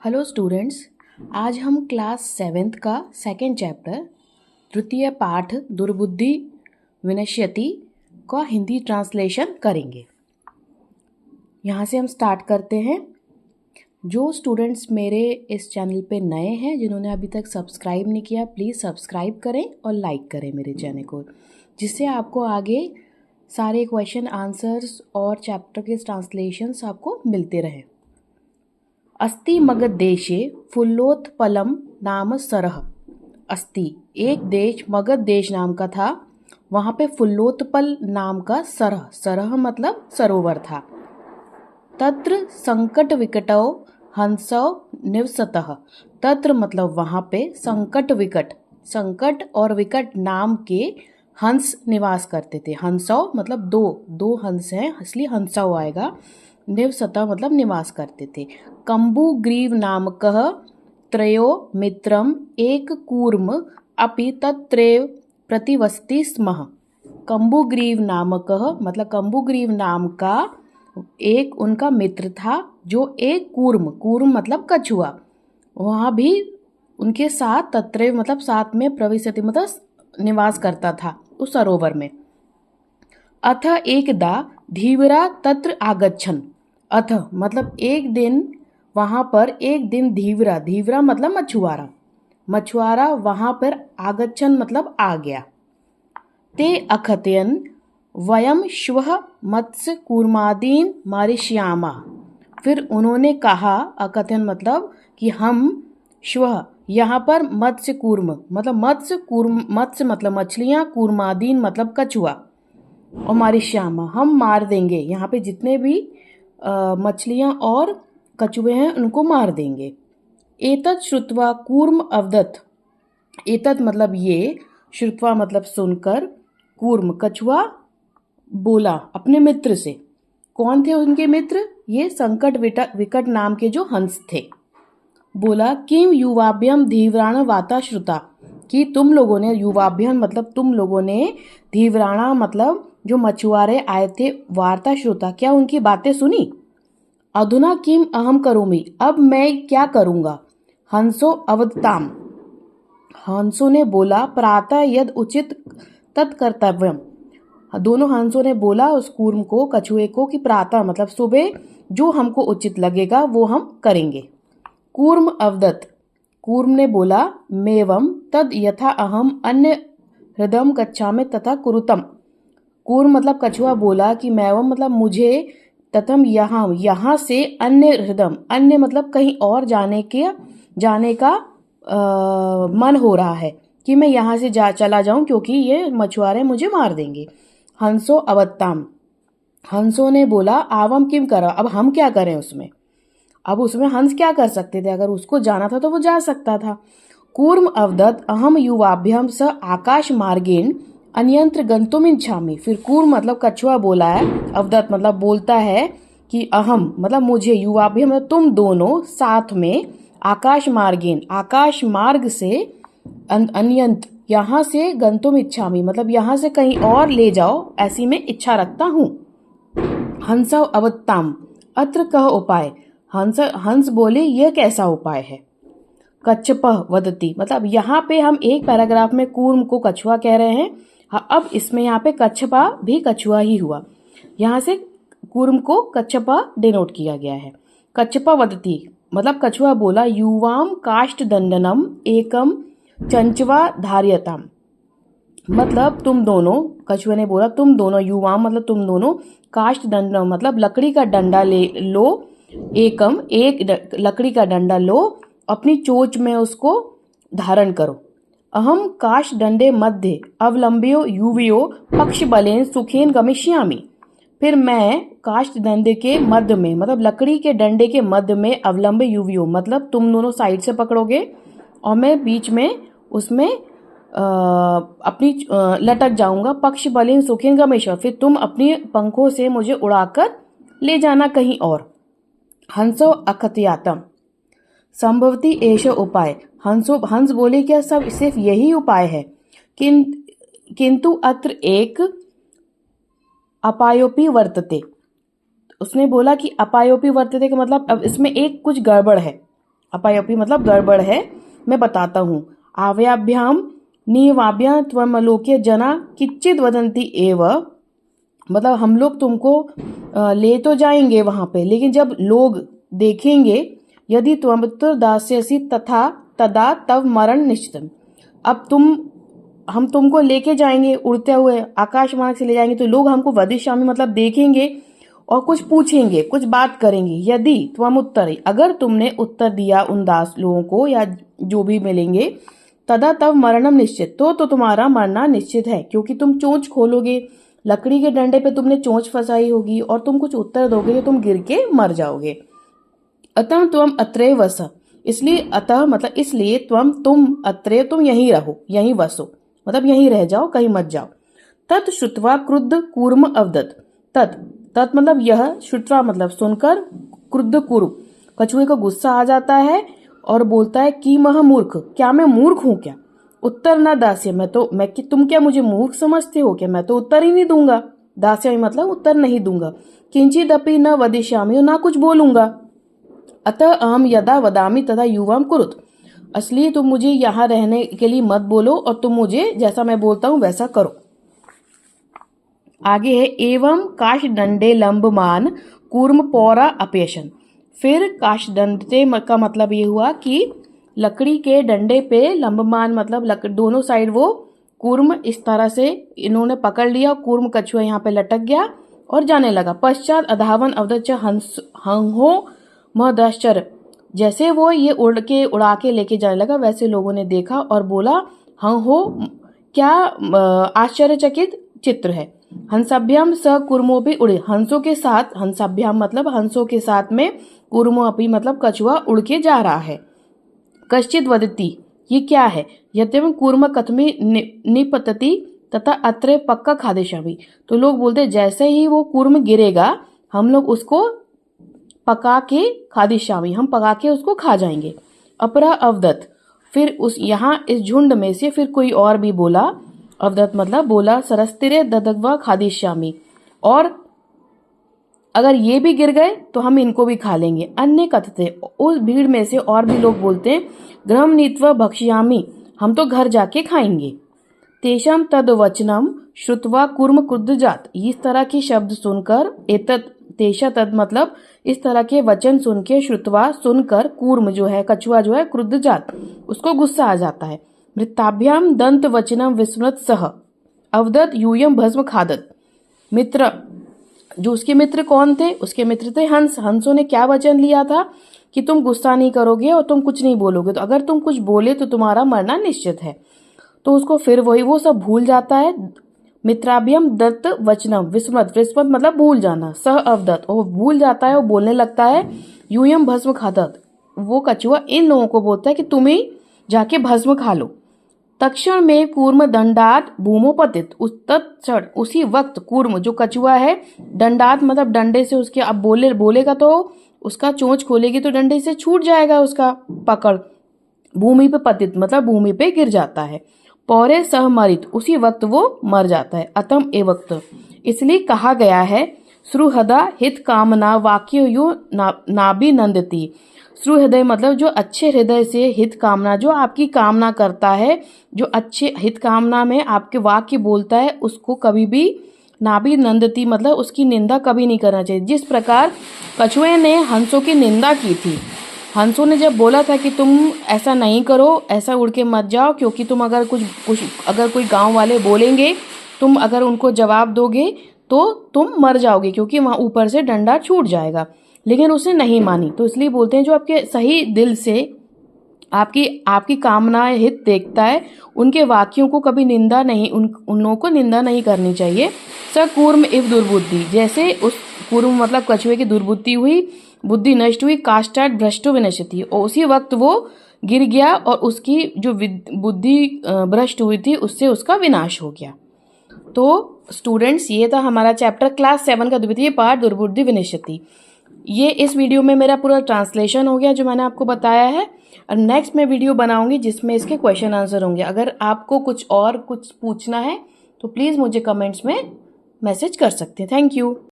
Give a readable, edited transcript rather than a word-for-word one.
Hello students, आज हम class 7th का सेकंड चैप्टर तृतीय पाठ दुर्बुद्धि विनश्यति का हिंदी ट्रांसलेशन करेंगे। यहाँ से हम स्टार्ट करते हैं। जो स्टूडेंट्स मेरे इस चैनल पे नए हैं, जिन्होंने अभी तक सब्सक्राइब नहीं किया, प्लीज़ सब्सक्राइब करें और लाइक करें मेरे चैनल को, जिससे आपको आगे सारे क्वेश्चन आंसर्स और चैप्टर के ट्रांसलेशंस आपको मिलते रहें। अस्ति मगधदेशे फुल्लोत्पलम नाम सरह। अस्ति एक देश, मगध देश नाम का था, वहाँ पे फुल्लोत्पल नाम का सरह, सरह मतलब सरोवर था। तत्र संकट विकटौ हंसौ निवसतः। तत्र मतलब वहाँ पे, संकट विकट, संकट और विकट नाम के हंस निवास करते थे। हंसौ मतलब दो हंस हैं, इसलिए हंसौ आएगा। निवसतः मतलब निवास करते थे। कम्बुग्रीव नामकः त्रयो मित्रम एक कूर्म अपि तत्रैव प्रतिवसति स्म। कम्बुग्रीव नामकः मतलब कम्बुग्रीव नाम का एक उनका मित्र था, जो एक कूर्म मतलब कछुआ, वहाँ भी उनके साथ तत्रैव मतलब साथ में, प्रविशति मतलब निवास करता था उस सरोवर में। अथ एकदा धीवरा तत्र आगच्छन्। अथ मतलब एक दिन, वहाँ पर एक दिन धीवरा मतलब मछुआरा वहाँ पर आगच्छन् मतलब आ गया। ते अकथयन् वयम श्वः मत्स्य कूर्मादीन मारिष्यामा। फिर उन्होंने कहा, अकथयन मतलब कि हम श्वः यहाँ पर मत्स्य कूर्म मतलब मछलियाँ, कूर्मादीन मतलब कछुआ, और मारिष्यामा हम मार देंगे। यहाँ पे जितने भी मछलियाँ और कछुए हैं उनको मार देंगे। एतत् श्रुत्वा कूर्म अवदत्। एतत् मतलब ये, श्रुत्वा मतलब सुनकर, कूर्म कछुआ बोला अपने मित्र से। कौन थे उनके मित्र? ये संकट विकट नाम के जो हंस थे। बोला किम युवाभ्यम धीवराण वाता श्रुता, कि तुम लोगों ने, युवाभ्यम मतलब तुम लोगों ने, धीवराणा मतलब जो मछुआरे आए थे, वार्ता श्रुता क्या उनकी बातें सुनी। अधुना किम अहम करोमि, अब मैं क्या करूंगा। हंसो अवदताम, हंसों ने बोला, प्रातः यद उचित तत्कर्तव्यम। दोनों हंसों ने बोला उस कूर्म को, कछुए को, कि प्रातः मतलब सुबह जो हमको उचित लगेगा वो हम करेंगे। कूर्म अवदत, कूर्म ने बोला, मेवम तद यथा अहम अन्य हृदयम गच्छामि तथा कुरुतम। कूर्म मतलब कछुआ बोला कि मैवम मतलब मुझे, तथम यहाँ से, अन्य हृदय, अन्य मतलब कहीं और जाने का मन हो रहा है कि मैं यहाँ से चला जाऊं, क्योंकि ये मछुआरे मुझे मार देंगे। हंसो अवत्ताम, हंसों ने बोला, आवम किम करा, अब हम क्या करें उसमें। अब उसमें हंस क्या कर सकते थे, अगर उसको जाना था तो वो जा सकता था। कूर्म अवदत अहम युवाभ्यम स आकाश मार्गेण अन्यंत्र गंतुम इच्छामि। फिर कूर्म मतलब कछुआ बोला है, अवदत मतलब बोलता है कि अहम मतलब मुझे, युवाभ्यम मतलब तुम दोनों साथ में, आकाश मार्गेण आकाश मार्ग से, अन्यंत्र यहाँ से, गंतुम इच्छामि मतलब यहाँ से कहीं और ले जाओ, ऐसी मैं इच्छा रखता हूँ। हंसौ अवत्ताम अत्र कह उपाय। हंस बोले, यह कैसा उपाय है। कच्छपः वदति मतलब यहाँ पे हम एक पैराग्राफ में कूर्म को कछुआ कह रहे हैं, हाँ, अब इसमें यहाँ पे कच्छपा भी कछुआ ही हुआ। यहाँ से कूर्म को कच्छपा डिनोट किया गया है। कच्छपा वदति मतलब कछुआ बोला, युवाम काष्ठ दंडनम एकम चंचवा धार्यताम। मतलब तुम दोनों, कछुए ने बोला तुम दोनों, युवाम मतलब तुम दोनों, काष्ठ दंडनम मतलब लकड़ी का डंडा ले लो, एकम एक लकड़ी का डंडा लो, अपनी चोंच में उसको धारण करो। अहम काश दंडे मध्य अवलंबियो युवियो पक्ष बलेन सुखेन गमिष्यामि। फिर मैं काष्ठ डंडे के मध्य में मतलब लकड़ी के डंडे के मध्य में, अवलंब युवियो मतलब तुम दोनों साइड से पकड़ोगे और मैं बीच में उसमें अपनी लटक जाऊंगा। पक्ष बलेन सुखेन गमिष्यामि, फिर तुम अपनी पंखों से मुझे उड़ाकर ले जाना कहीं और। हंसो अकथयातम संभवती एष उपाय। हंस बोले, क्या सब सिर्फ यही उपाय है। किंतु अत्र एक अपायोपि वर्तते। उसने बोला कि अपायोपि वर्तते का मतलब अब इसमें एक कुछ गड़बड़ है। अपायपी मतलब गड़बड़ है, मैं बताता हूँ। आव्याभ्याम निवाभ्या त्वमलोक्य जना किच्चित वदंती एव, मतलब हम लोग तुमको ले तो जाएंगे वहां पे, लेकिन जब लोग देखेंगे, यदि त्वमुत्तर दास्यसि तथा तदा तव मरण निश्चितम। अब हम तुमको लेके जाएंगे उड़ते हुए, आकाश मार्ग से ले जाएंगे, तो लोग हमको वदिष्यामि मतलब देखेंगे और कुछ पूछेंगे, कुछ बात करेंगे। यदि त्वम उत्तर, अगर तुमने उत्तर दिया उन दास लोगों को या जो भी मिलेंगे, तदा तब मरणम निश्चित, तो तुम्हारा मरना निश्चित है, क्योंकि तुम चोंच खोलोगे, लकड़ी के डंडे पे तुमने चोंच फंसाई होगी और तुम कुछ उत्तर दोगे तो तुम गिर के मर जाओगे। अतः तुम अत्रे वस, इसलिए अतः मतलब इसलिए तुम अत्रे तुम यहीं रहो, यहीं वसो, मतलब यहीं रह जाओ, कहीं मत जाओ। तत् श्रुत्वा क्रुद्ध कूर्म अवदत्, तत् मतलब यह, श्रुत्वा मतलब सुनकर, क्रुद्ध कूर्म कछुए को गुस्सा आ जाता है और बोलता है कि मह मूर्ख, क्या मैं मूर्ख हूं क्या? उत्तर न दास्य, मैं कि तुम क्या मुझे मूर्ख समझते हो क्या? मैं तो उत्तर ही नहीं दूंगा। दास्य मतलब उत्तर नहीं दूंगा। किंचिदपि न वदिष्यामि, ना कुछ बोलूंगा। अतः अहम यदा वदामि तथा युवाम कुरुत, इसलिए तुम मुझे यहाँ रहने के लिए मत बोलो और तुम मुझे जैसा मैं बोलता हूँ वैसा करो। आगे है एवं काशदंडे लंबमान कूर्म पौरा अपयशन। फिर काशदंडे का मतलब ये हुआ कि लकड़ी के डंडे पे लंबमान मतलब दोनों साइड वो कूर्म इस तरह से इन्होंने पकड़ लिया, कूर्म कछुआ यहाँ पे लटक गया और जाने लगा। पश्चात अधावन अवदच हंहो महदश्चर, जैसे वो ये उड़ा के लेके जाने लगा, वैसे लोगों ने देखा और बोला हंहो, क्या आश्चर्यचकित चित्र है। हंसाभ्याम स कुर्मो भी उड़े, हंसों के साथ, हंसाभ्याम मतलब हंसों के साथ में, कुर्मो अपी मतलब कछुआ उड़ के जा रहा है। कश्चित वदती, ये क्या है? यद्यपि कूर्म कथमी निपतति तथा अत्रे पक्का खादेशामी, तो लोग बोलते जैसे ही वो कूर्म गिरेगा हम लोग उसको पका के खादिशामी, हम पका के उसको खा जाएंगे। अपरा अवदत, फिर उस यहाँ इस झुंड में से फिर कोई और भी बोला, अवदत मतलब बोला, सरस्तिरे ददगवा खादिशामी, और अगर ये भी गिर गए तो हम इनको भी खा लेंगे। अन्य कथते, उस भीड़ में से और भी लोग बोलते हैं गृहम नीत्वा भक्ष्यामी, हम तो घर जाके खाएंगे। तेषाम तद वचनम श्रुत्वा कूर्म क्रुद्ध जात, इस तरह के शब्द सुनकर, एतत् तेषा तद मतलब इस तरह के वचन सुन के, श्रुत्वा सुनकर, कूर्म जो है कछुआ जो है, क्रुद्ध जात उसको गुस्सा आ जाता है। मृताभ्याम दंत वचनम विस्मृत सह अवदत यूयम भस्म खादत, मित्र जो उसके मित्र कौन थे? उसके मित्र थे हंस। हंसों ने क्या वचन लिया था कि तुम गुस्सा नहीं करोगे और तुम कुछ नहीं बोलोगे, तो अगर तुम कुछ बोले तो तुम्हारा मरना निश्चित है। तो उसको फिर वही वो सब भूल जाता है। मित्राभ्यम दत्त वचनम विस्मृत, विस्मृत मतलब भूल जाना, सह अवदत, वो भूल जाता है, वो बोलने लगता है यूयम भस्म खादत, वो कछुआ इन लोगों को बोलता है कि तुम ही जाके भस्म खा लो। तक्षण में कूर्म दंडात भूमोपतित, उस तत्क्षण उसी वक्त कूर्म जो कछुआ है, दंडात मतलब डंडे से उसके, अब बोलेगा तो उसका चोंच खोलेगी तो डंडे से छूट जाएगा उसका पकड़, भूमि पे पतित मतलब भूमि पे गिर जाता है। पौरे सहमरित, उसी वक्त वो मर जाता है। अतम ए वक्त, इसलिए कहा गया है श्रुहदा हित कामना वाक्य यो नाभि नंदती, श्रुहृदय मतलब जो अच्छे हृदय से हित कामना, जो आपकी कामना करता है, जो अच्छे हित कामना में आपके वाक्य बोलता है, उसको कभी भी नाभि नंदती मतलब उसकी निंदा कभी नहीं करना चाहिए। जिस प्रकार कछुए ने हंसों की निंदा की थी, हंसों ने जब बोला था कि तुम ऐसा नहीं करो, ऐसा उड़ के मत जाओ, क्योंकि तुम अगर अगर कोई गांव वाले बोलेंगे, तुम अगर उनको जवाब दोगे तो तुम मर जाओगे, क्योंकि वहां ऊपर से डंडा छूट जाएगा। लेकिन उसने नहीं मानी, तो इसलिए बोलते हैं जो आपके सही दिल से आपकी कामनाएं हित देखता है, उनके वाक्यों को कभी निंदा नहीं, उन लोगों को निंदा नहीं करनी चाहिए। स कूर्म इव दुर्बुद्धि, जैसे उस कूर्म मतलब कछुए की दुर्बुद्धि हुई, बुद्धि नष्ट हुई, काष्ठाट भ्रष्टो विनश्यति, और उसी वक्त वो गिर गया और उसकी जो बुद्धि भ्रष्ट हुई थी उससे उसका विनाश हो गया। तो स्टूडेंट्स, ये था हमारा चैप्टर क्लास 7 का द्वितीय पाठ दुर्बुद्धि विनश्यति। ये इस वीडियो में मेरा पूरा ट्रांसलेशन हो गया जो मैंने आपको बताया है, और नेक्स्ट मैं वीडियो बनाऊंगी जिसमें इसके क्वेश्चन आंसर होंगे। अगर आपको कुछ पूछना है तो प्लीज़ मुझे कमेंट्स में मैसेज कर सकते हैं। Thank you.